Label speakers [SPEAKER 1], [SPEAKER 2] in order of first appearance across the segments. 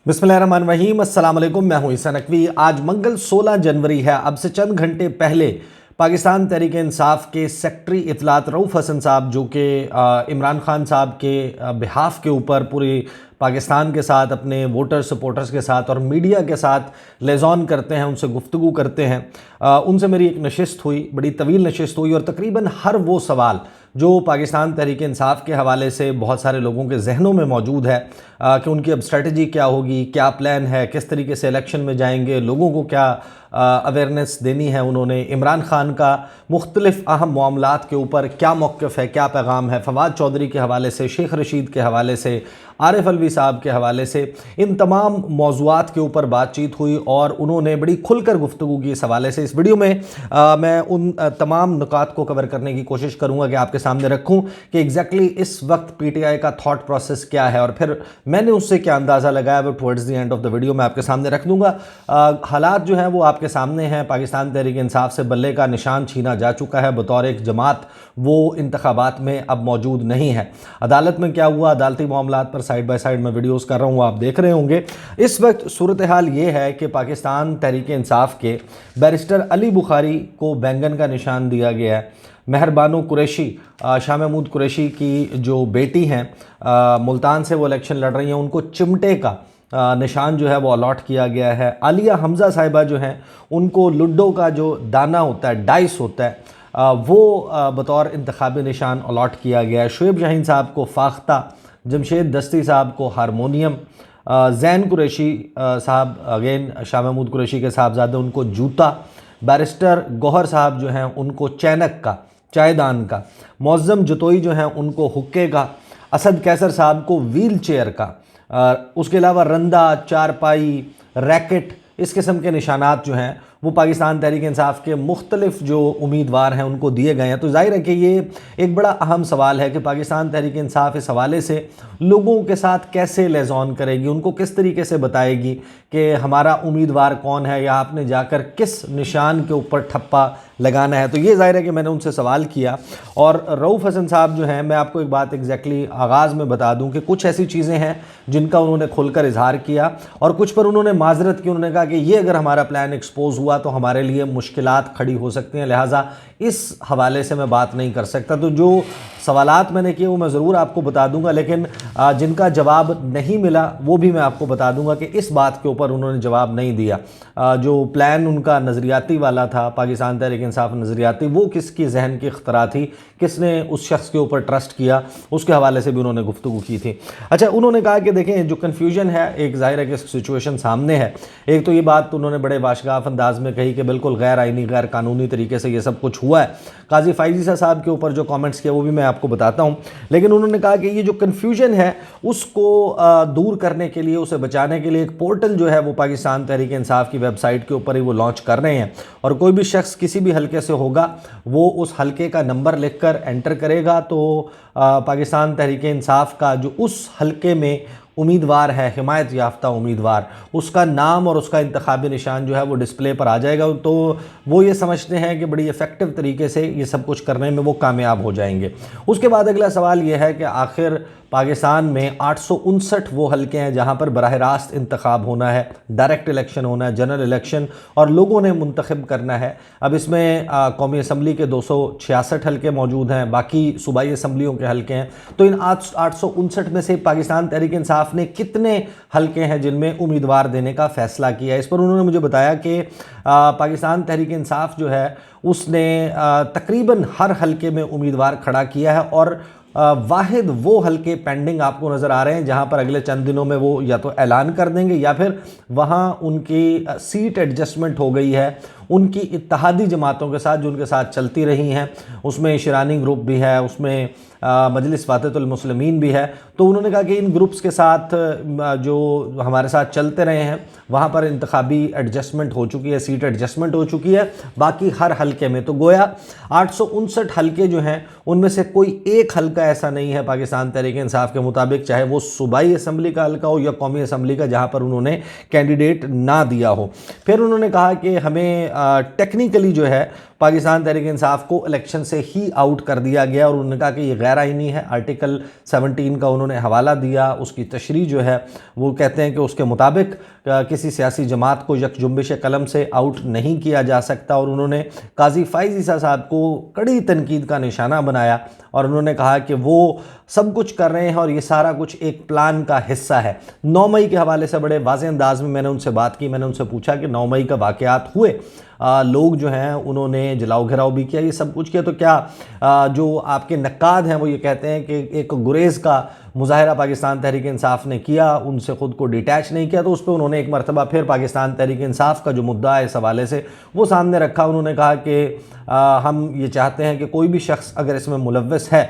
[SPEAKER 1] बिस्मिल्लाहिर्रहमानिर्रहीम, अस्सलाम वालेकुम। मैं हूं ईसा नकवी। आज मंगल 16 जनवरी है। अब से चंद घंटे पहले पाकिस्तान तहरीक इंसाफ के सेक्रेटरी इत्तलात रऊफ़ हसन साहब, जो कि इमरान खान साहब के बिहाफ के ऊपर पूरे पाकिस्तान के साथ, अपने वोटर सपोर्टर्स के साथ और मीडिया के साथ लेज़ॉन करते हैं, उनसे गुफ्तगू करते हैं, उनसे मेरी एक नशिस्त हुई, बड़ी तवील नशिस्त हुई। और तकरीबन हर वो सवाल जो पाकिस्तान तहरीक इंसाफ के हवाले से बहुत सारे लोगों के जहनों में मौजूद है कि उनकी अब स्ट्रेटजी क्या होगी, क्या प्लान है, किस तरीके से इलेक्शन में जाएंगे, लोगों को क्या अवेयरनेस देनी है, उन्होंने इमरान खान का मुख्तलिफ अहम मामलात के ऊपर क्या मौक़िफ़ है, क्या पैगाम है, फवाद चौधरी के हवाले से, शेख रशीद के हवाले से, आरिफ अलवी साहब के हवाले से, इन तमाम मौज़ूआत के ऊपर बातचीत हुई और उन्होंने बड़ी खुलकर गुफ्तगू की इस हवाले से। इस वीडियो में मैं उन तमाम नुकात को कवर करने की कोशिश करूँगा कि आपके सामने रखूँ कि एग्जैक्टली इस वक्त PTI का थॉट प्रोसेस क्या है और फिर मैंने उससे क्या अंदाज़ा लगाया, वो towards the end of the video मैं आपके सामने रख दूँगा। हालात जो हैं वो आपके सामने हैं। पाकिस्तान तहरीक इंसाफ से बल्ले का निशान छीना जा चुका है। बतौर एक जमात वो इंतखाबात में अब मौजूद नहीं है। अदालत में क्या हुआ, अदालती मामलात पर साइड बाय साइड मैं वीडियोस कर रहा हूँ, आप देख रहे होंगे। इस वक्त सूरत हाल ये है कि पाकिस्तान तहरीक इंसाफ के बैरिस्टर अली बुखारी को बैंगन का निशान दिया गया है। मेहरबानो कुरैशी, शाह महमूद कुरैशी की जो बेटी हैं, मुल्तान से वो इलेक्शन लड़ रही हैं, उनको चिमटे का निशान जो है वो अलॉट किया गया है। आलिया हमज़ा साहिबा जो हैं, उनको लुड्डो का जो दाना होता है, डाइस होता है, वो बतौर इंतखाबी निशान अलॉट किया गया है। शुएब शाहीन साहब को फाख्ता, जमशेद दस्ती साहब को हारमोनियम, जैन कुरैशी साहब अगेन शाह महमूद कुरैशी के साहबजादे, उनको जूता, बैरिस्टर गौहर साहब जो हैं उनको चैनक का, चायदान का, मौज़्ज़म जतोई जो हैं उनको हुक्के का, असद कैसर साहब को व्हील चेयर का, उसके अलावा रंदा, चारपाई, रैकेट, इस किस्म के निशानात जो हैं वो पाकिस्तान तहरीक इंसाफ के मुख्तलिफ जो उम्मीदवार हैं उनको दिए गए हैं। तो जाहिर है कि ये एक बड़ा अहम सवाल है कि पाकिस्तान तहरीक इंसाफ इस हवाले से लोगों के साथ कैसे लेज़ॉन करेगी, उनको किस तरीके से बताएगी कि हमारा उम्मीदवार कौन है या आपने जाकर किस निशान के ऊपर ठप्पा लगाना है। तो ये जाहिर है कि मैंने उनसे सवाल किया। और रऊफ़ हसन साहब जो हैं, मैं आपको एक बात एग्जैक्टली आगाज़ में बता दूं कि कुछ ऐसी चीज़ें हैं जिनका उन्होंने खुलकर इजहार किया और कुछ पर उन्होंने माजरत की। उन्होंने कहा कि ये अगर हमारा प्लान एक्सपोज हुआ तो हमारे लिए मुश्किलात खड़ी हो सकती हैं, लिहाजा इस हवाले से मैं बात नहीं कर सकता। तो जो सवालात मैंने किए वो मैं ज़रूर आपको बता दूंगा, लेकिन जिनका जवाब नहीं मिला वो भी मैं आपको बता दूंगा कि इस बात के ऊपर उन्होंने जवाब नहीं दिया। जो प्लान उनका नज़रियाती वाला था, पाकिस्तान तहरीक इंसाफ नज़रियाती, वो किसकी जहन की इख्तरा थी, किसने उस शख्स के ऊपर ट्रस्ट किया, उसके हवाले से भी उन्होंने गुफ्तगू की थी। अच्छा, उन्होंने कहा कि देखें जो कन्फ्यूजन है, एक ज़ाहिर है कि सिचुएशन सामने है। एक तो ये बात उन्होंने बड़े वाशगाफ अंदाज में कही कि बिल्कुल गैर आइनी, गैर कानूनी तरीके से ये सब कुछ हुआ है। काजी फाइज़ी साहब के ऊपर जो कमेंट्स किए वो भी मैं आपको बताता हूँ। लेकिन उन्होंने कहा कि ये जो कन्फ्यूजन है उसको दूर करने के लिए, उसे बचाने के लिए एक पोर्टल जो है वो पाकिस्तान तहरीक इंसाफ की वेबसाइट के ऊपर ही वो लॉन्च कर रहे हैं। और कोई भी शख्स किसी भी हलके से होगा वो उस हलके का नंबर लिखकर एंटर करेगा तो पाकिस्तान तहरीक इंसाफ का जो उस हलके में उम्मीदवार है, हिमायत याफ्ता उम्मीदवार, उसका नाम और उसका इंतखाबी निशान जो है वो डिस्प्ले पर आ जाएगा। तो वो ये समझते हैं कि बड़ी इफ़ेक्टिव तरीके से ये सब कुछ करने में वो कामयाब हो जाएंगे। उसके बाद अगला सवाल ये है कि आखिर पाकिस्तान में 859 वो हलके हैं जहाँ पर बराह रास्त इंतखाब होना है, डायरेक्ट इलेक्शन होना है, जनरल इलेक्शन, और लोगों ने मुंतखब करना है। अब इसमें कौमी असम्बली के 266 हलके मौजूद हैं, बाकी सूबाई असम्बलियों के हलके हैं। तो इन 859 में से पाकिस्तान तहरीक इंसाफ ने कितने हलके हैं जिनमें उम्मीदवार देने का फ़ैसला किया है। इस पर उन्होंने मुझे बताया कि पाकिस्तान तहरीक इंसाफ जो है उसने तकरीबन हर हलके में उम्मीदवार खड़ा किया है और वाहिद वो हलके पेंडिंग आपको नज़र आ रहे हैं जहां पर अगले चंद दिनों में वो या तो ऐलान कर देंगे या फिर वहां उनकी सीट एडजस्टमेंट हो गई है उनकी इत्तेहादी जमातों के साथ जो उनके साथ चलती रही हैं। उसमें शिरानी ग्रुप भी है, उसमें मजलिस वाततुल मुस्लिमीन भी है। तो उन्होंने कहा कि इन ग्रुप्स के साथ जो हमारे साथ चलते रहे हैं वहाँ पर इंतखाबी एडजस्टमेंट हो चुकी है, सीट एडजस्टमेंट हो चुकी है बाकी हर हलके में। तो गोया 859 हलके जो हैं उनमें से कोई एक हलका ऐसा नहीं है पाकिस्तान तहरीक इंसाफ के मुताबिक, चाहे वो सूबाई असम्बली का हलका हो या कौमी असम्बली का, जहाँ पर उन्होंने कैंडिडेट ना दिया हो। फिर उन्होंने कहा कि हमें टेक्निकली जो है पाकिस्तान तहरीक इंसाफ को इलेक्शन से ही आउट कर दिया गया और उन्होंने कहा कि ये गैर आइनी है। आर्टिकल 17 का उन्होंने हवाला दिया, उसकी तशरीह जो है वो कहते हैं कि उसके मुताबिक किसी सियासी जमात को यकजुम्बिश कलम से आउट नहीं किया जा सकता। और उन्होंने काजी फ़ाइज़ ईसा साहब को कड़ी तनकीद का निशाना बनाया और उन्होंने कहा कि वो सब कुछ कर रहे हैं और ये सारा कुछ एक प्लान का हिस्सा है। 9 मई के हवाले से बड़े वाज़े अंदाज में मैंने उनसे बात की। मैंने उनसे पूछा कि 9 मई का वाक़यात हुए, लोग जो हैं उन्होंने जलाओ घेराव भी किया, ये सब कुछ किया, तो क्या जो आपके नक्काद हैं वो ये कहते हैं कि एक गुरेज़ का मुजाहरा पाकिस्तान तहरीक इंसाफ ने किया, उनसे ख़ुद को डिटैच नहीं किया। तो उस पर उन्होंने एक मरतबा फिर पाकिस्तान तहरीक इंसाफ का जो मुद्दा है इस हवाले से वो सामने रखा। उन्होंने कहा कि हम ये चाहते हैं कि कोई भी शख्स अगर इसमें मुलव्वस है,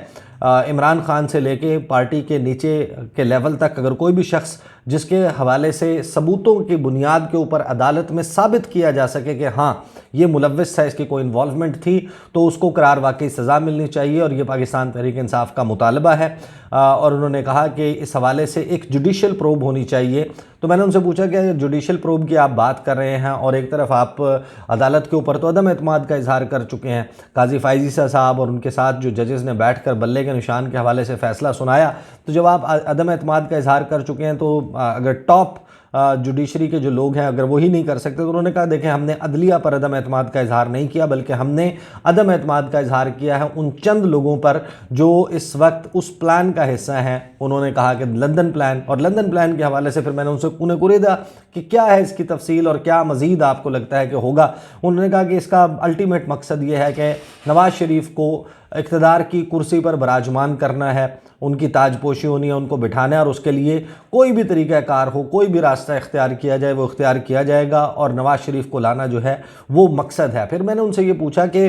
[SPEAKER 1] इमरान खान से लेके पार्टी के नीचे के लेवल तक, अगर कोई भी शख्स जिसके हवाले से सबूतों की बुनियाद के ऊपर अदालत में साबित किया जा सके कि हाँ ये मुलव्वस है, इसकी कोई इन्वॉल्वमेंट थी, तो उसको करार वाकई सज़ा मिलनी चाहिए और ये पाकिस्तान तहरीक इंसाफ का मुतालबा है। और उन्होंने कहा कि इस हवाले से एक जुडिशल प्रोब होनी चाहिए। तो मैंने उनसे पूछा कि जुडिशल प्रोब की आप बात कर रहे हैं और एक तरफ आप अदालत के ऊपर तो अदम एतमाद का इजहार कर चुके हैं, काजी फ़ाइज़ ईसा साहब और उनके साथ जो जजेस ने बैठ कर बल्ले के निशान के हवाले से फ़ैसला सुनाया, तो जब आप अदम एतमाद का इजहार कर चुके हैं तो अगर टॉप जुडिशरी के जो लोग हैं अगर वो ही नहीं कर सकते, तो उन्होंने कहा देखें हमने अदलिया पर अदम एतमाद का इजहार नहीं किया, बल्कि हमने अदम एतमाद का इजहार किया है उन चंद लोगों पर जो इस वक्त उस प्लान का हिस्सा हैं। उन्होंने कहा कि लंदन प्लान, और लंदन प्लान के हवाले से फिर मैंने उनसे उन्हें कुरेदा कि क्या है इसकी तफसील और क्या मज़ीद आपको लगता है कि होगा। उन्होंने कहा कि इसका अल्टीमेट मकसद ये है कि नवाज़ शरीफ को इक़्तिदार की कुर्सी पर बराजमान करना है, उनकी ताजपोशी होनी है, उनको बिठाना है और उसके लिए कोई भी तरीक़ाकार हो, कोई भी रास्ता इख्तियार किया जाए वो इख्तियार किया जाएगा और नवाज़ शरीफ को लाना जो है वो मकसद है। फिर मैंने उनसे ये पूछा कि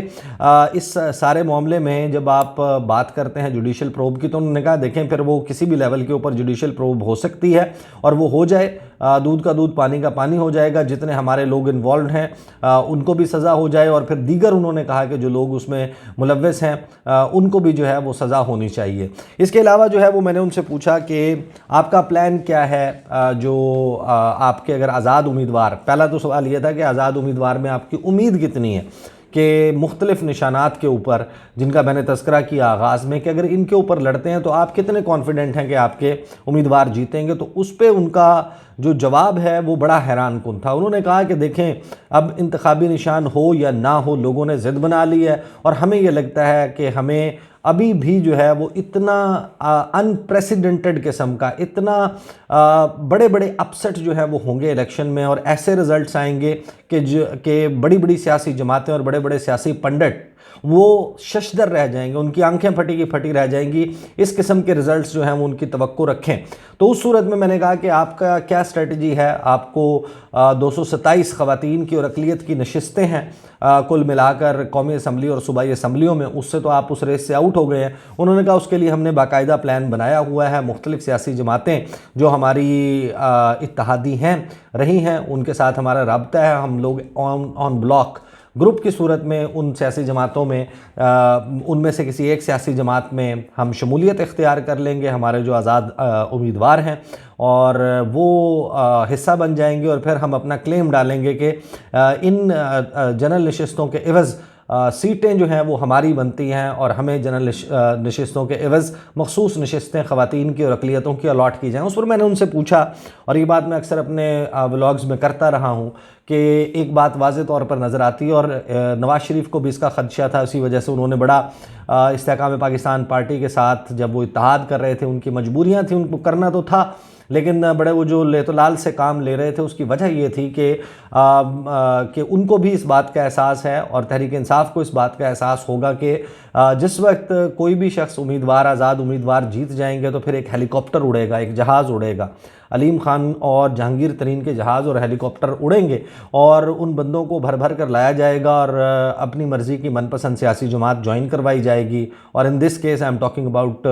[SPEAKER 1] इस सारे मामले में जब आप बात करते हैं जुडिशल प्रोब की, तो उन्होंने कहा देखें फिर वो किसी भी लेवल के ऊपर जुडिशल प्रोब हो सकती है और वो हो जाए, दूध का दूध पानी का पानी हो जाएगा, जितने हमारे लोग इन्वॉल्व हैं उनको भी सज़ा हो जाए और फिर दीगर उन्होंने कहा कि जो लोग उसमें मुलव्वस हैं उनको भी जो है वो सज़ा होनी चाहिए। इसके अलावा जो है वो मैंने उनसे पूछा कि आपका प्लान क्या है, जो आपके अगर आज़ाद उम्मीदवार, पहला तो सवाल ये था कि आज़ाद उम्मीदवार में आपकी उम्मीद कितनी है कि मुख्तलिफ़ निशानात के ऊपर जिनका मैंने तस्करा किया आगाज़ में कि अगर इनके ऊपर लड़ते हैं तो आप कितने कॉन्फिडेंट हैं कि आपके उम्मीदवार जीतेंगे। तो उस पर उनका जो जवाब है वो बड़ा हैरान कुन था। उन्होंने कहा कि देखें अब इंतखाबी निशान हो या ना हो, लोगों ने ज़िद बना ली है और हमें ये लगता है कि हमें अभी भी जो है वो इतना अनप्रेसिडेंटेड किस्म का, इतना बड़े बड़े अपसेट जो है वो होंगे इलेक्शन में और ऐसे रिज़ल्ट्स आएंगे कि बड़ी बड़ी सियासी जमातें और बड़े बड़े सियासी पंडित वो शशदर रह जाएंगे, उनकी आंखें फटी की फटी रह जाएंगी। इस किस्म के रिज़ल्ट्स जो हैं वो उनकी तवक्को रखें। तो उस सूरत में मैंने कहा कि आपका क्या स्ट्रेटजी है। आपको 227 ख़वातीन की और अक़लियत की नशिस्तें हैं कुल मिलाकर कौमी असम्बली और सूबाई असम्बलियों में, उससे तो आप उस रेस से आउट हो गए हैं। उन्होंने कहा उसके लिए हमने बाकायदा प्लान बनाया हुआ है, मुख्तलिफ़ सियासी जमातें जो हमारी इत्तहादी हैं रही हैं उनके साथ हमारा राब्ता है, हम लोग ऑन ब्लॉक ग्रुप की सूरत में उन सियासी जमातों में उनमें से किसी एक सियासी जमात में हम शमूलियत इख्तियार कर लेंगे, हमारे जो आज़ाद उम्मीदवार हैं और वो हिस्सा बन जाएंगे और फिर हम अपना क्लेम डालेंगे कि इन जनरल नशिस्तों के एवज़ सीटें जो हैं वो हमारी बनती हैं और हमें जनरल नशिस्तों के एवज़ मखसूस नशिस्तें ख़वातीन की और अक़लियतों की अलॉट की जाएँ। उस पर मैंने उनसे पूछा और ये बात मैं अक्सर अपने व्लॉग्स में करता रहा हूँ कि एक बात वाज़े तौर पर नज़र आती है और नवाज़ शरीफ को भी इसका ख़दशा था, इसी वजह से उन्होंने बड़ा इस्तेहकाम पाकिस्तान पार्टी के साथ जब वो इत्तेहाद कर रहे थे, उनकी मजबूरियाँ थी, उनको करना तो था लेकिन बड़े वो जो लेतोलाल से काम ले रहे थे उसकी वजह ये थी कि उनको भी इस बात का एहसास है और तहरीक इंसाफ को इस बात का एहसास होगा कि जिस वक्त कोई भी शख्स उम्मीदवार, आज़ाद उम्मीदवार जीत जाएंगे तो फिर एक हेलीकॉप्टर उड़ेगा, एक जहाज़ उड़ेगा, अलीम खान और जहांगीर तरीन के जहाज़ और हेलीकॉप्टर उड़ेंगे और उन बंदों को भर भर कर लाया जाएगा और अपनी मर्ज़ी की मनपसंद सियासी जमात ज्वाइन करवाई जाएगी। और in this case I am talking about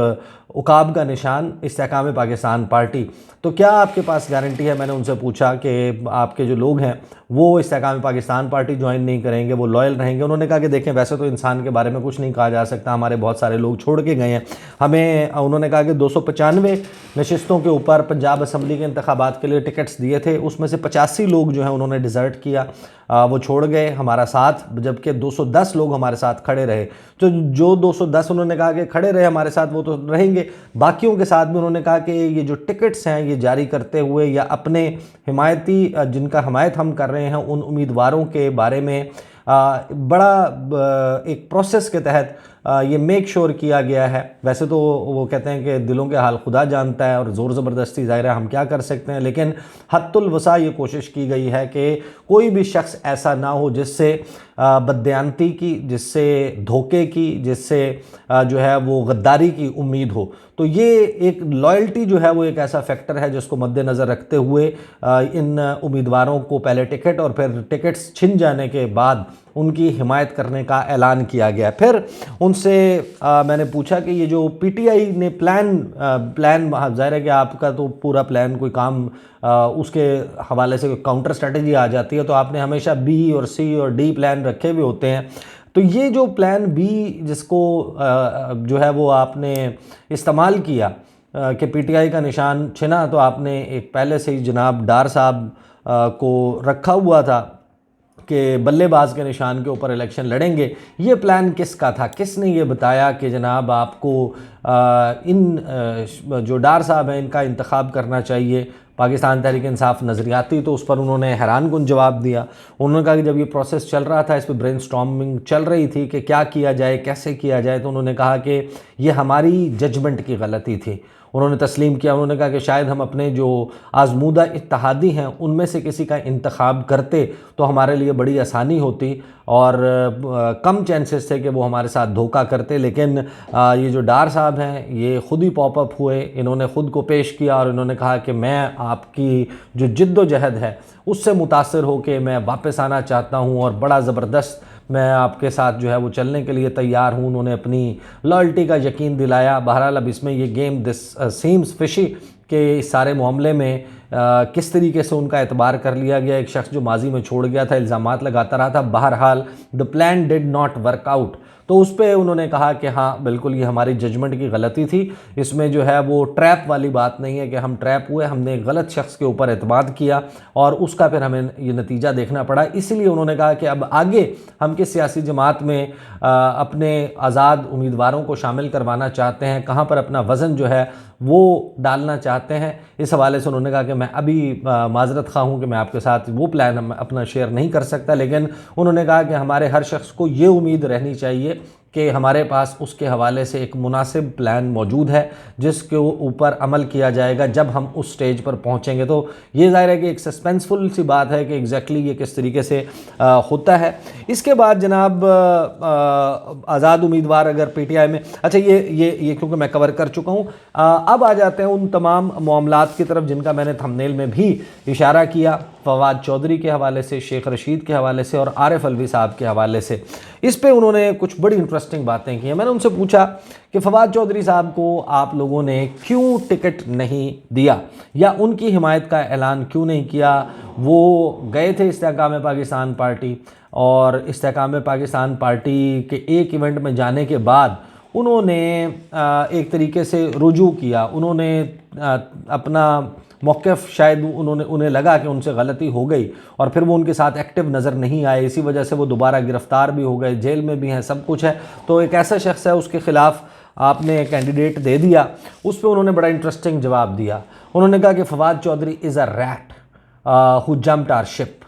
[SPEAKER 1] उकाब का निशान इस्तेहकाम पाकिस्तान पार्टी। तो क्या आपके पास गारंटी है, मैंने उनसे पूछा, कि आपके जो लोग हैं वो इस्तेहकाम पाकिस्तान पार्टी ज्वाइन नहीं करेंगे, वो लॉयल रहेंगे। उन्होंने कहा कि देखें वैसे तो इंसान के बारे में कुछ नहीं कहा कहा जा सकता है, हमारे बहुत सारे लोग छोड़ के गए हैं। हमें उन्होंने कहा कि 295 नशिस्तों के ऊपर पंजाब असम्बली के इंतखाबात के लिए टिकट्स दिए थे, उसमें से 85 लोग जो हैं उन्होंने डिज़र्ट किया, वो छोड़ गए हमारा साथ, जबकि 210 लोग हमारे साथ खड़े रहे। तो जो 210 उन्होंने कहा कि खड़े रहे हमारे साथ वो तो रहेंगे, बाकियों के साथ भी उन्होंने कहा कि ये जो टिकट्स हैं ये जारी करते हुए या अपने हिमायती जिनका हमायत हम कर रहे हैं उन उम्मीदवारों के बारे में बड़ा एक प्रोसेस के तहत ये मेक श्योर किया गया है। वैसे तो वो कहते हैं कि दिलों के हाल खुदा जानता है और ज़ोर ज़बरदस्ती ज़ाहिर है हम क्या कर सकते हैं, लेकिन हद्दुल वसा ये कोशिश की गई है कि कोई भी शख्स ऐसा ना हो जिससे बददयानती की, जिससे धोखे की, जिससे जो है वो गद्दारी की उम्मीद हो। तो ये एक लॉयल्टी जो है वो एक ऐसा फैक्टर है जिसको मद्देनज़र रखते हुए इन उम्मीदवारों को पहले टिकट और फिर टिकट्स छिन जाने के बाद उनकी हिमायत करने का ऐलान किया गया। फिर उनसे मैंने पूछा कि ये जो पीटीआई ने प्लान ज़ाहिर है कि आपका तो पूरा प्लान कोई काम उसके हवाले से काउंटर स्ट्रेटजी आ जाती है, तो आपने हमेशा बी और सी और डी प्लान रखे हुए होते हैं। तो ये जो प्लान बी जिसको जो है वो आपने इस्तेमाल किया कि पीटीआई का निशान छिना, तो आपने एक पहले से ही जनाब डार साहब को रखा हुआ था कि बल्लेबाज के निशान के ऊपर इलेक्शन लड़ेंगे। ये प्लान किसका था? किसने ये बताया कि जनाब आपको इन जो डार साहब हैं इनका इंतखाब करना चाहिए? पाकिस्तान तहरीक इंसाफ नज़रियाती, तो उस पर उन्होंने हैरानकुन जवाब दिया। उन्होंने कहा कि जब ये प्रोसेस चल रहा था, इस पर ब्रेनस्टॉर्मिंग चल रही थी कि क्या किया जाए, कैसे किया जाए, तो उन्होंने कहा कि ये हमारी जजमेंट की गलती थी। उन्होंने तस्लीम किया, उन्होंने कहा कि शायद हम अपने जो आज़मूदा इत्तहादी हैं उनमें से किसी का इंतखाब करते तो हमारे लिए बड़ी आसानी होती और कम चांसेस थे कि वो हमारे साथ धोखा करते। लेकिन ये जो डार साहब हैं ये ख़ुद ही पॉपअप हुए, इन्होंने ख़ुद को पेश किया और इन्होंने कहा कि मैं आपकी जो जिद्दोजहद है उससे मुतासर होकर मैं वापस आना चाहता हूँ और बड़ा ज़बरदस्त मैं आपके साथ जो है वो चलने के लिए तैयार हूँ। उन्होंने अपनी लॉयल्टी का यकीन दिलाया। बहरहाल अब इसमें ये गेम दिस सीम्स फिशी के इस सारे मामले में किस तरीके से उनका एतबार कर लिया गया। एक शख्स जो माजी में छोड़ गया था, इल्ज़ामात लगाता रहा था, बहरहाल the plan did not work out. तो उस पर उन्होंने कहा कि हाँ बिल्कुल ये हमारी जजमेंट की गलती थी, इसमें जो है वो ट्रैप वाली बात नहीं है कि हम ट्रैप हुए, हमने गलत शख्स के ऊपर एतमाद किया और उसका फिर हमें ये नतीजा देखना पड़ा। इसीलिए उन्होंने कहा कि अब आगे हम किस सियासी जमात में अपने आज़ाद उम्मीदवारों को शामिल करवाना चाहते हैं, कहाँ पर अपना वज़न जो है वो डालना चाहते हैं। इस हवाले से उन्होंने कहा कि मैं अभी माजरत खा हूँ कि मैं आपके साथ वो प्लान अपना शेयर नहीं कर सकता, लेकिन उन्होंने कहा कि हमारे हर शख्स को ये उम्मीद रहनी चाहिए कि हमारे पास उसके हवाले से एक मुनासिब प्लान मौजूद है जिसके ऊपर अमल किया जाएगा जब हम उस स्टेज पर पहुंचेंगे। तो ये ज़ाहिर है कि एक सस्पेंसफुल सी बात है कि एग्जैक्टली ये किस तरीके से होता है। इसके बाद जनाब आज़ाद उम्मीदवार अगर पीटीआई में, अच्छा ये क्योंकि मैं कवर कर चुका हूँ, अब आ जाते हैं उन तमाम मामलात की तरफ जिनका मैंने थंबनेल में भी इशारा किया, फवाद चौधरी के हवाले से, शेख रशीद के हवाले से और आरिफ अलवी साहब के हवाले से। इस पे उन्होंने कुछ बड़ी इंटरेस्टिंग बातें की हैं। मैंने उनसे पूछा कि फवाद चौधरी साहब को आप लोगों ने क्यों टिकट नहीं दिया या उनकी हिमायत का ऐलान क्यों नहीं किया। वो गए थे इस्तेहकाम पाकिस्तान पार्टी और इस्तेहकाम पाकिस्तान पार्टी के एक इवेंट में जाने के बाद उन्होंने एक तरीके से रुजू किया, उन्होंने अपना मौक़िफ़ शायद उन्हें लगा कि उनसे गलती हो गई और फिर वो उनके साथ एक्टिव नज़र नहीं आए, इसी वजह से वो दोबारा गिरफ़्तार भी हो गए, जेल में भी हैं, सब कुछ है। तो एक ऐसा शख्स है उसके ख़िलाफ़ आपने कैंडिडेट दे दिया। उस पर उन्होंने बड़ा इंटरेस्टिंग जवाब दिया। उन्होंने कहा कि Fawad Chaudhry is a rat who jumped our ship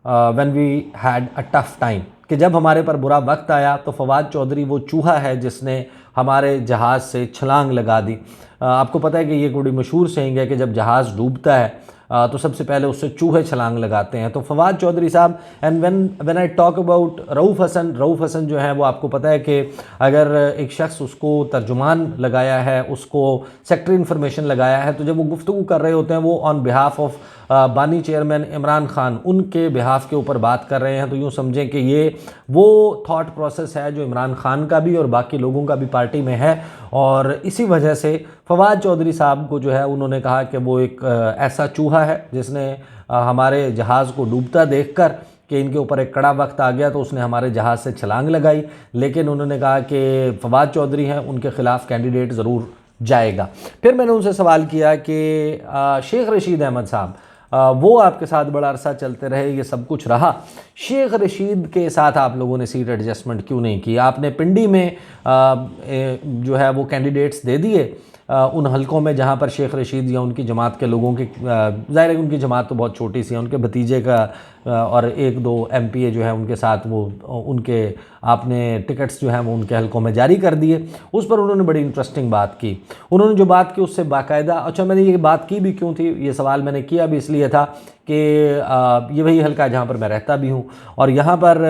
[SPEAKER 1] when we had a tough time, कि जब हमारे पर बुरा वक्त आया तो फवाद चौधरी वो चूहा है जिसने हमारे जहाज़ से छलांग लगा दी। आपको पता है कि ये बड़ी मशहूर सेइंग है कि जब जहाज़ डूबता है तो सबसे पहले उससे चूहे छलांग लगाते हैं। तो फवाद चौधरी साहब, and when I talk about Rauf Hasan जो है वो आपको पता है कि अगर एक शख्स उसको तर्जुमान लगाया है, उसको सेक्रेटरी इन्फॉर्मेशन लगाया है, तो जब वो गुफ्तगू कर रहे होते हैं वो ऑन बिहाफ ऑफ बानी चेयरमैन इमरान खान, उनके बिहाफ के ऊपर बात कर रहे हैं, तो यूँ समझें कि ये वो थॉट प्रोसेस है जो इमरान खान का भी और बाकी लोगों का भी पार्टी में है। और इसी वजह से फवाद चौधरी साहब को जो है उन्होंने कहा कि वो एक ऐसा चूहा है जिसने हमारे जहाज़ को डूबता देखकर कि इनके ऊपर एक कड़ा वक्त आ गया तो उसने हमारे जहाज़ से छलांग लगाई, लेकिन उन्होंने कहा कि फवाद चौधरी हैं, उनके ख़िलाफ़ कैंडिडेट ज़रूर जाएगा। फिर मैंने उनसे सवाल किया कि शेख रशीद अहमद साहब, वो आपके साथ बड़ा अरसा चलते रहे, ये सब कुछ रहा, शेख रशीद के साथ आप लोगों ने सीट एडजस्टमेंट क्यों नहीं की? आपने पिंडी में जो है वो कैंडिडेट्स दे दिए उन हलकों में जहाँ पर शेख रशीद या उनकी जमात के लोगों की, ज़ाहिर है उनकी जमात तो बहुत छोटी सी है, उनके भतीजे का और एक दो एमपीए जो है उनके साथ वो उनके आपने टिकट्स जो हैं वो उनके हलकों में जारी कर दिए। उस पर उन्होंने बड़ी इंटरेस्टिंग बात की। उन्होंने जो बात की उससे बाकायदा, अच्छा मैंने ये बात की भी क्यों थी, ये सवाल मैंने किया भी इसलिए था कि ये वही हलका है जहाँ पर मैं रहता भी हूँ, और यहाँ पर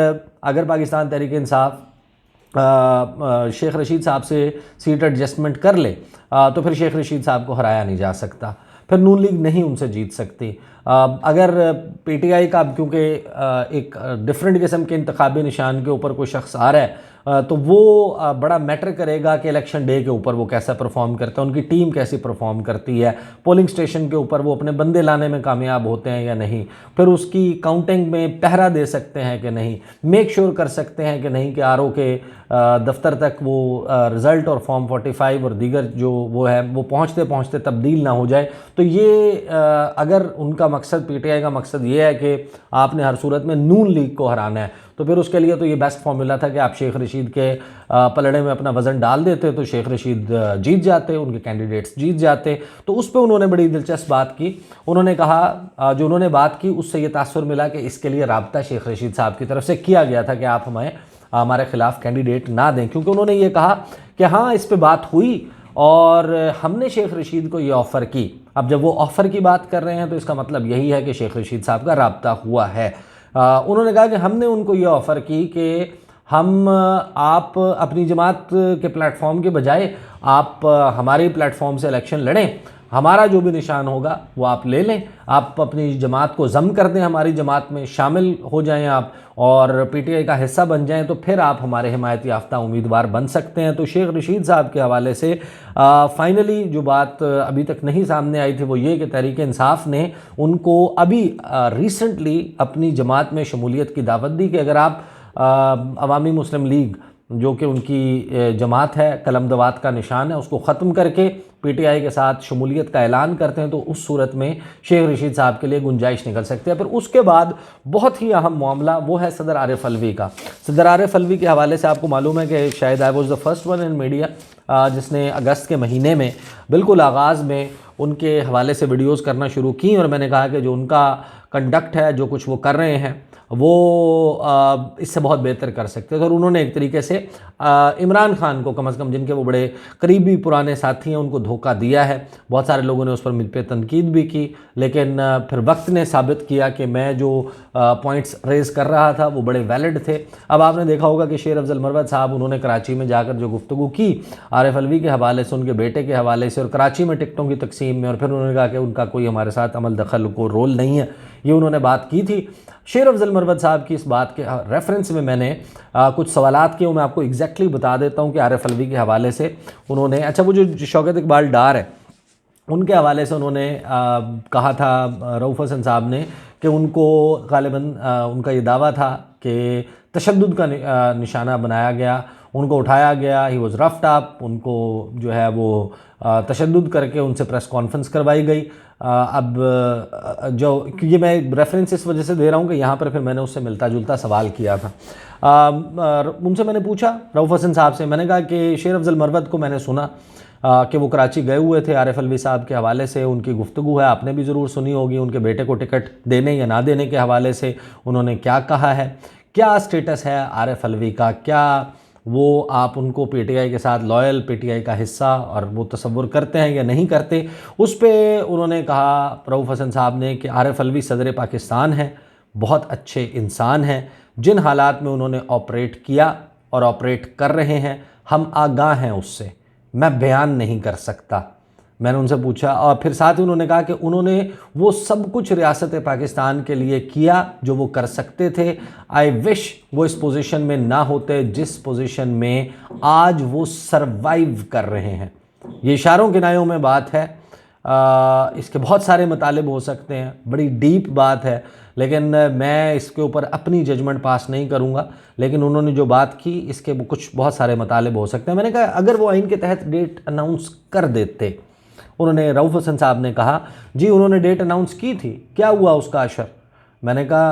[SPEAKER 1] अगर पाकिस्तान तहरीक इंसाफ शेख रशीद साहब से सीट एडजस्टमेंट कर ले तो फिर शेख रशीद साहब को हराया नहीं जा सकता, फिर नून लीग नहीं उनसे जीत सकती। अगर पीटीआई का, क्योंकि एक डिफरेंट किस्म के इंतखाबी निशान के ऊपर कोई शख्स आ रहा है तो वो बड़ा मैटर करेगा कि इलेक्शन डे के ऊपर वो कैसा परफॉर्म करता है, उनकी टीम कैसी परफॉर्म करती है, पोलिंग स्टेशन के ऊपर वो अपने बंदे लाने में कामयाब होते हैं या नहीं, फिर उसकी काउंटिंग में पहरा दे सकते हैं कि नहीं, मेक श्योर कर सकते हैं कि नहीं कि आरओ के दफ्तर तक वो रिज़ल्ट और फॉर्म 45 और दीगर जो वो है वो पहुंचते पहुंचते तब्दील ना हो जाए। तो ये अगर उनका मकसद, पीटीआई का मकसद ये है कि आपने हर सूरत में नून लीग को हराना है, तो फिर उसके लिए तो ये बेस्ट फार्मूला था कि आप शेख रशीद के पलड़े में अपना वज़न डाल देते तो शेख रशीद जीत जाते, उनके कैंडिडेट्स जीत जाते। तो उस पर उन्होंने बड़ी दिलचस्प बात की। उन्होंने कहा, जो उन्होंने बात की उससे ये तासुर मिला कि इसके लिए राब्ता शेख रशीद साहब की तरफ से किया गया था कि आप हमारे ख़िलाफ़ कैंडिडेट ना दें, क्योंकि उन्होंने ये कहा कि हाँ इस पर बात हुई और हमने शेख रशीद को ये ऑफ़र की। अब जब वो ऑफ़र की बात कर रहे हैं तो इसका मतलब यही है कि शेख रशीद साहब का राब्ता हुआ है। उन्होंने कहा कि हमने उनको ये ऑफ़र की कि हम आप अपनी जमात के प्लेटफॉर्म के बजाय आप हमारे प्लेटफॉर्म से इलेक्शन लड़ें, हमारा जो भी निशान होगा वो आप ले लें, आप अपनी जमात को ज़म कर दें, हमारी जमात में शामिल हो जाएं आप और पीटीआई का हिस्सा बन जाएं, तो फिर आप हमारे हिमायत याफ्ता उम्मीदवार बन सकते हैं। तो शेख रशीद साहब के हवाले से फाइनली जो बात अभी तक नहीं सामने आई थी वो ये कि तहरीक इंसाफ ने उनको अभी रिसेंटली अपनी जमात में शमूलियत की दावत दी कि अगर आप अवामी मुस्लिम लीग जो कि उनकी जमात है, कलमदवात का निशान है, उसको ख़त्म करके पीटीआई के साथ शमूलियत का ऐलान करते हैं तो उस सूरत में शेख रशीद साहब के लिए गुंजाइश निकल सकती है। फिर उसके बाद बहुत ही अहम मामला वो है सदर आरिफ अलवी का। सदर आरिफ अलवी के हवाले से आपको मालूम है कि शायद I was the first one in media जिसने अगस्त के महीने में बिल्कुल आगाज़ में उनके हवाले से वीडियोज़ करना शुरू की और मैंने कहा कि जो उनका कंडक्ट है, जो कुछ वो कर रहे हैं वो इससे बहुत बेहतर कर सकते थे। और उन्होंने एक तरीके से इमरान खान को, कम से कम जिनके वो बड़े करीबी पुराने साथी हैं, उनको धोखा दिया है। बहुत सारे लोगों ने उस पर मुझ पर तनकीद भी की, लेकिन फिर वक्त ने साबित किया कि मैं जो पॉइंट्स रेज़ कर रहा था वो बड़े वैलिड थे। अब आपने देखा होगा कि शेर अफजल मरवत साहब, उन्होंने कराची में जाकर जो गुफ्तगू की आरिफ अलवी के हवाले से, उनके बेटे के हवाले से और कराची में टिकटों की तकसीम में, और फिर उन्होंने कहा कि उनका कोई हमारे साथ अमल दखल को रोल नहीं है, ये उन्होंने बात की थी। शेर अफजल मरवत साहब की इस बात के रेफरेंस में मैंने कुछ सवालात किए, मैं आपको एग्जैक्टली बता देता हूँ कि आरिफ अलवी के हवाले से उन्होंने, अच्छा वो जो शौकत इकबाल डार है उनके हवाले से उन्होंने कहा था रऊफ़ हसन साहब ने कि उनको गालिबन उनका ये दावा था कि तशद्दुद का निशाना बनाया गया, उनको उठाया गया, ही वॉज रफ्ड अप, उनको जो है वो तशद्दुद करके उनसे प्रेस कॉन्फ्रेंस करवाई गई। अब जो ये मैं रेफरेंस इस वजह से दे रहा हूँ कि यहाँ पर फिर मैंने उससे मिलता जुलता सवाल किया था। उनसे मैंने पूछा, रऊफ़ हसन साहब से, मैंने कहा कि शेर अफजल मरवत को मैंने सुना कि वो कराची गए हुए थे, आरिफ अलवी साहब के हवाले से उनकी गुफ्तगू है, आपने भी ज़रूर सुनी होगी, उनके बेटे को टिकट देने या ना देने के हवाले से उन्होंने क्या कहा है, क्या स्टेटस है आरिफ अलवी का, क्या वो आप उनको पीटीआई के साथ लॉयल, पीटीआई का हिस्सा और वो तसव्वुर करते हैं या नहीं करते। उस पर उन्होंने कहा रऊफ़ हसन साहब ने कि आरिफ अलवी सदर पाकिस्तान है, बहुत अच्छे इंसान हैं, जिन हालात में उन्होंने ऑपरेट किया और ऑपरेट कर रहे हैं हम आगाह हैं उससे, मैं बयान नहीं कर सकता। मैंने उनसे पूछा और फिर साथ ही उन्होंने कहा कि उन्होंने वो सब कुछ रियासत पाकिस्तान के लिए किया जो वो कर सकते थे। आई विश वो इस पोजीशन में ना होते जिस पोजीशन में आज वो सरवाइव कर रहे हैं। ये इशारों किनायों में बात है, इसके बहुत सारे मतलब हो सकते हैं, बड़ी डीप बात है, लेकिन मैं इसके ऊपर अपनी जजमेंट पास नहीं करूँगा। लेकिन उन्होंने जो बात की इसके कुछ बहुत सारे मतलब हो सकते हैं। मैंने कहा अगर वो आइन के तहत डेट अनाउंस कर देते, उन्होंने रऊफ़ हसन साहब ने कहा जी उन्होंने डेट अनाउंस की थी, क्या हुआ उसका असर? मैंने कहा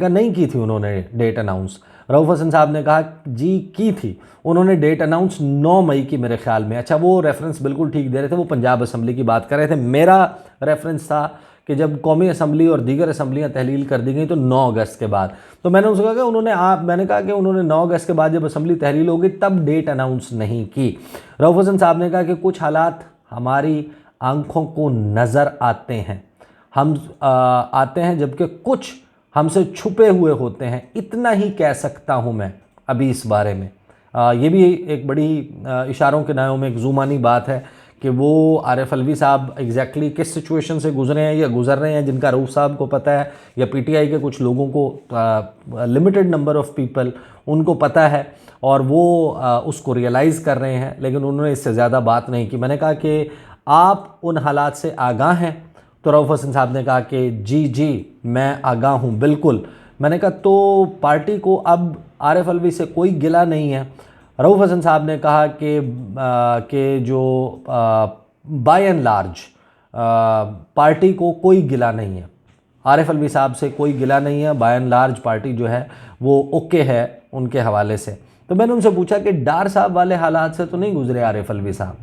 [SPEAKER 1] नहीं की थी उन्होंने डेट अनाउंस। रऊफ़ हसन साहब ने कहा जी की थी उन्होंने डेट अनाउंस 9 मई की मेरे ख्याल में। अच्छा, वो रेफरेंस बिल्कुल ठीक दे रहे थे, वो पंजाब असम्बली की बात कर रहे थे। मेरा रेफरेंस था कि जब कौमी असम्बली और दीगर असम्बलियाँ तहलील कर दी गई तो 9 अगस्त के बाद। तो मैंने उनसे कहा कि मैंने कहा कि उन्होंने 9 अगस्त के बाद जब असम्बली तहलील होगी तब डेट अनाउंस नहीं की। रऊफ़ हसन साहब ने कहा कि कुछ हालात हमारी आंखों को नज़र आते हैं, हम आते हैं, जबकि कुछ हमसे छुपे हुए होते हैं। इतना ही कह सकता हूँ मैं अभी इस बारे में। ये भी एक बड़ी इशारों के नायों में एक ज़ुमानी बात है कि वो आरिफ अलवी साहब एग्जैक्टली किस सिचुएशन से गुजरे हैं या गुजर रहे हैं, जिनका रऊफ़ साहब को पता है या पीटीआई के कुछ लोगों को, लिमिटेड नंबर ऑफ़ पीपल उनको पता है और वो उसको रियलाइज़ कर रहे हैं, लेकिन उन्होंने इससे ज़्यादा बात नहीं की। मैंने कहा कि आप उन हालात से आगाह हैं? तो रऊफ़ हसन साहब ने कहा कि जी मैं आगाह हूँ, बिल्कुल। मैंने कहा तो पार्टी को अब आरिफ अलवी से कोई गिला नहीं है? रऊफ़ हसन साहब ने कहा कि जो बाय एंड लार्ज पार्टी को कोई गिला नहीं है, आरिफ अलवी साहब से कोई गिला नहीं है, बाय एंड लार्ज पार्टी जो है वो ओके है उनके हवाले से। तो मैंने उनसे पूछा कि डार साहब वाले हालात से तो नहीं गुजरे आरिफ अलवी साहब?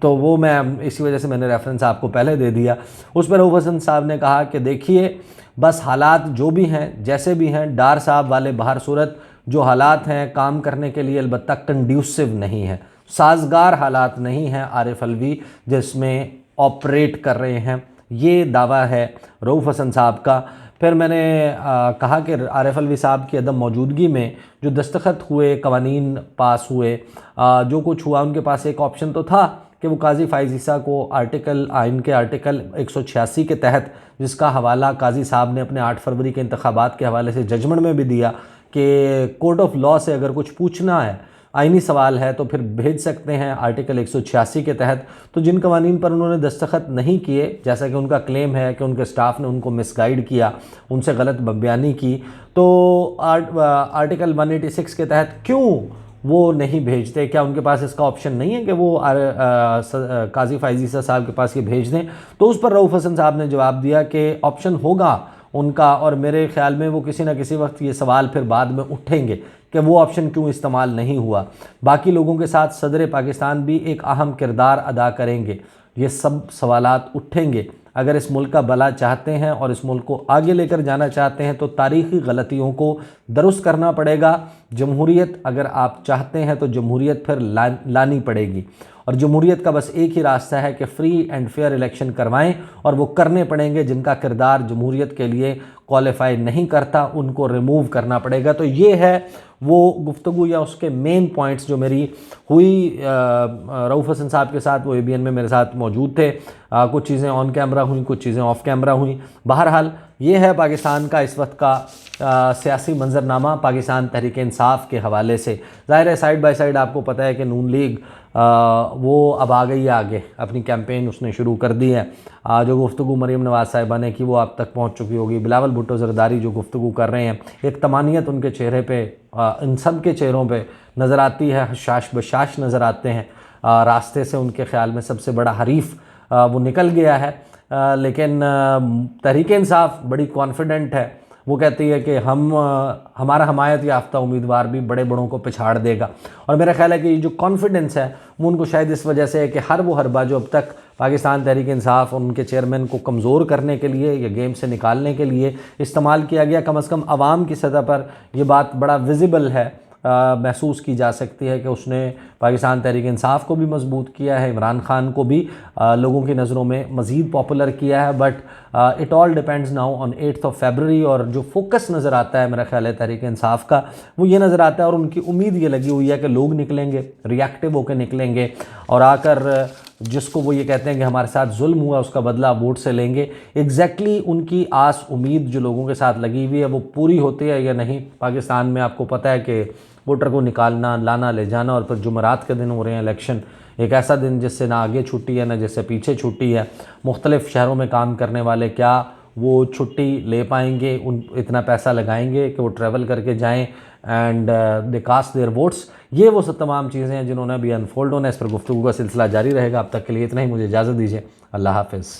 [SPEAKER 1] तो वो मैं इसी वजह से मैंने रेफरेंस आपको पहले दे दिया। उस पर रऊफ़ हसन साहब ने कहा कि देखिए बस हालात जो भी हैं जैसे भी हैं, डार साहब वाले बाहर सूरत जो हालात हैं काम करने के लिए अलबत्ता कंड्यूसिव नहीं है, साजगार हालात नहीं हैं आरिफ अलवी जिसमें ऑपरेट कर रहे हैं। ये दावा है रऊफ़ हसन साहब का। फिर मैंने कहा कि आरिफ अलवी साहब की अदम मौजूदगी में जो दस्तखत हुए, कवानीन पास हुए, जो कुछ हुआ, उनके पास एक ऑप्शन तो था कि वो काजी फ़ाइज़ ईसा को आइन के आर्टिकल 186 के तहत, जिसका हवाला काजी साहब ने अपने 8 फरवरी के इंतखाबात के हवाले से जजमेंट में भी दिया कि कोर्ट ऑफ लॉ से अगर कुछ पूछना है, आइनी सवाल है, तो फिर भेज सकते हैं आर्टिकल 186 के तहत। तो जिन कवानीन पर उन्होंने दस्तखत नहीं किए, जैसा कि उनका क्लेम है कि उनके स्टाफ ने उनको मिसगाइड किया, उनसे गलत बयानी की, तो आर्टिकल 186 के तहत क्यों वो नहीं भेजते? क्या उनके पास इसका ऑप्शन नहीं है कि वो काजी फ़ाइज़ ईसा साहब के पास ये भेज दें? तो उस पर रऊफ़ हसन साहब ने जवाब दिया कि ऑप्शन होगा उनका, और मेरे ख़्याल में वो किसी न किसी वक्त ये सवाल फिर बाद में उठेंगे कि वो ऑप्शन क्यों इस्तेमाल नहीं हुआ। बाकी लोगों के साथ सदर पाकिस्तान भी एक अहम किरदार अदा करेंगे, ये सब सवालात उठेंगे। अगर इस मुल्क का भला चाहते हैं और इस मुल्क को आगे लेकर जाना चाहते हैं तो तारीख़ी गलतियों को दुरुस्त करना पड़ेगा। जमहूरियत अगर आप चाहते हैं तो जमहूरियत फिर लानी पड़ेगी, और जमहूरियत का बस एक ही रास्ता है कि फ्री एंड फेयर इलेक्शन करवाएं, और वो करने पड़ेंगे। जिनका किरदार जमहूरियत के लिए क्वालिफाई नहीं करता उनको रिमूव करना पड़ेगा। तो ये है वो गुफ्तगू या उसके मेन पॉइंट्स जो मेरी हुई रऊफ़ हसन साहब के साथ। वो ABN में मेरे साथ मौजूद थे। कुछ चीज़ें ऑन कैमरा हुई, कुछ चीज़ें ऑफ कैमरा हुई। बहरहाल ये है पाकिस्तान का इस वक्त का सियासी मंजरनामा पाकिस्तान तहरीक इंसाफ के हवाले से। ज़ाहिर है साइड बाय साइड आपको पता है कि नून लीग वो अब आ गई है आगे, अपनी कैंपेन उसने शुरू कर दी है। जो गुफ्तगू मरीम नवाज़ साहिबा ने की वो आप तक पहुँच चुकी होगी। बिलावल भुट्टो ज़रदारी जो गुफ्तगू कर रहे हैं, एक तमानियत उनके चेहरे पे, इन सब के चेहरों पे नज़र आती है, हशाश बशाश नज़र आते हैं। रास्ते से उनके ख्याल में सबसे बड़ा हरीफ वो निकल गया है। लेकिन तहरीक इंसाफ बड़ी कॉन्फिडेंट है। वो कहती है कि हमारा हमायत याफ्ता उम्मीदवार भी बड़े बड़ों को पिछाड़ देगा। और मेरा ख्याल है कि ये जो कॉन्फिडेंस है वो उनको शायद इस वजह से है कि हर वो हरबा जो अब तक पाकिस्तान तहरीक इंसाफ और उनके चेयरमैन को कमज़ोर करने के लिए या गेम से निकालने के लिए इस्तेमाल किया गया, कम अज़ कम आवाम की सतह पर ये बात बड़ा विजिबल है, महसूस की जा सकती है कि उसने पाकिस्तान तहरीक इंसाफ को भी मजबूत किया है, इमरान खान को भी लोगों की नज़रों में मज़ीद पॉपुलर किया है। But it all depends now on 8 फरवरी। और जो फोकस नज़र आता है मेरा ख्याल है तहरीक इंसाफ का, वो ये नज़र आता है और उनकी उम्मीद ये लगी हुई है कि लोग निकलेंगे, रिएक्टिव होकर निकलेंगे और आकर जिसको वो ये कहते हैं कि हमारे साथ जुल्म हुआ उसका बदला वोट से लेंगे। एग्जैक्टली उनकी आस उम्मीद जो लोगों के साथ लगी हुई है वो पूरी होती है या नहीं। पाकिस्तान में आपको पता है कि वोटर को निकालना, लाना, ले जाना, और फिर जुमेरात के दिन हो रहे हैं इलेक्शन, एक ऐसा दिन जिससे ना आगे छुट्टी है ना जिससे पीछे छुट्टी है। मुख्तलिफ़ शहरों में काम करने वाले क्या वो छुट्टी ले पाएंगे, उन इतना पैसा लगाएंगे कि वो ट्रैवल करके जाएं and they cast their votes. ये वो सब तमाम चीज़ें हैं जिन्होंने अभी अनफोल्ड होना है। इस पर गुफ्तगू का सिलसिला जारी रहेगा। अब तक के लिए इतना ही, मुझे इजाज़त दीजिए। अल्लाह हाफिज़।